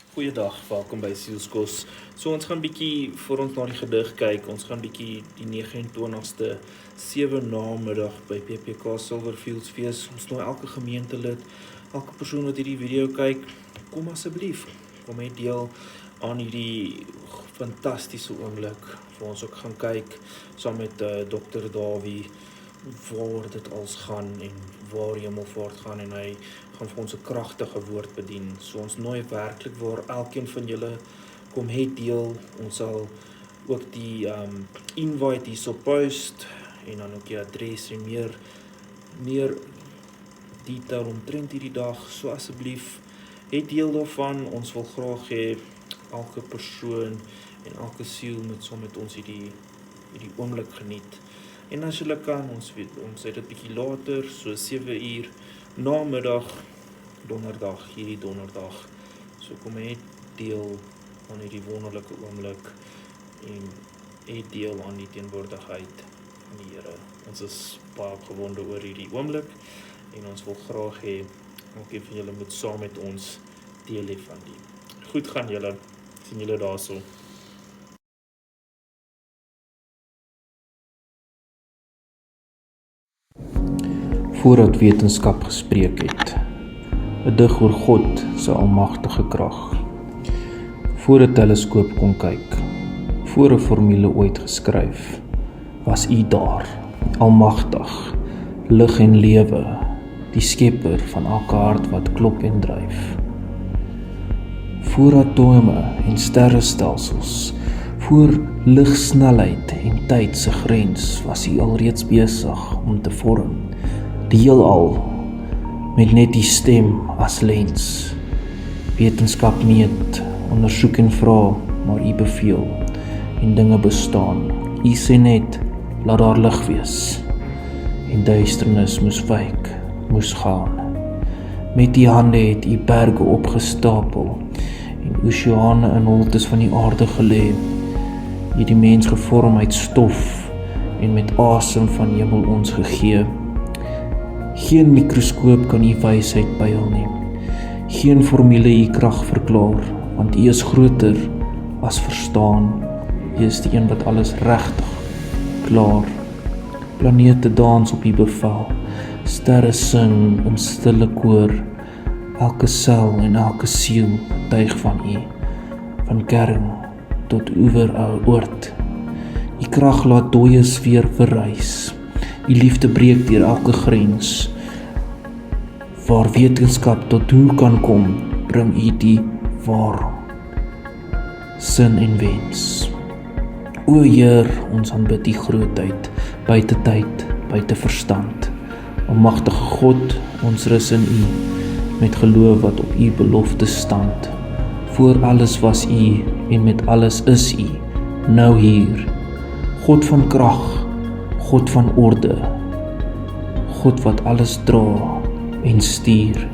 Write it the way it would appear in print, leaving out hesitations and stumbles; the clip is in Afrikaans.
Goeiedag, welkom by Sielskos. So ons gaan bietjie voor ons na die gedig kyk. Ons gaan bietjie die 29ste 7 namiddag by PPK Silverfields fees. Ons nooi elke gemeentelid, elke persoon wat hierdie video kyk, kom asseblief. Kom net deel aan hierdie fantastiese oomblik waar ons ook gaan kyk saam met Dr. Dawie waar dit als gaan en waar Hemelvaart gaan en hy gaan vir ons 'n kragtige woord bedien. So ons nooi werklik waar elkeen van julle kom het deel. Ons sal ook die invite hierso post en dan ook die adres en meer detail omtrent hierdie dag. So asseblief het deel daarvan. Ons wil graag hê elke persoon en elke siel moet saam met ons hierdie oomblik geniet. En as julle kan, ons het dit bietjie later, so 7 uur namiddag, donderdag, hierdie donderdag. So kom net deel aan hierdie wonderlike oomblik en het deel aan die teenwoordigheid van die Here. Ons is baie opgewonde oor hierdie oomblik en ons wil graag hê elkeen van julle moet saam met ons deel hê van die. Goed gaan julle, sien julle daarso. Voordat wetenskap gespreek het, 'n dig oor God se almagtige krag. Voor 'n teleskoop kon kyk, voor 'n formule ooit geskryf, was U daar, almagtig, lig en lewe, die skepper van elke hart wat klop en dryf. Voor atome en sterrestelsels, voor ligsnelheid en tyd se grens, was U alreeds besig om te vorm. Die heelal, met net die stem as lens. Wetenskap meet, ondersoek en vra, maar U beveel, en dinge bestaan. U sê net, laat daar lig wees, en duisternis moes wyk, moes gaan. Met U hande het U berge opgestapel, en oseane in holtes van die aarde gelê. U die mens gevorm uit stof, en met asem van hemel ons gegee. Geen mikroskoop kan U wysheid pyl nie. Geen formule U krag verklaar, want U is groter as verstaan. U is die een wat alles regtig klaar. Planete dans op U bevel. Sterre sing in stille koor. Elke sel en elke siel getuig van U. Van kern tot oeveroord. U krag laat dooies weer verrys. U liefde breek deur elke grens. Waar wetenskap tot doel kan kom, bring U die waarom, sin en wens. O Heer, ons aanbid U grootheid, buite tyd, buite verstand. Almagtige God, ons rus in U, met geloof wat op U belofte stand. Voor alles was U, en met alles is U, nou hier. God van krag, God van orde, God wat alles dra en stuur.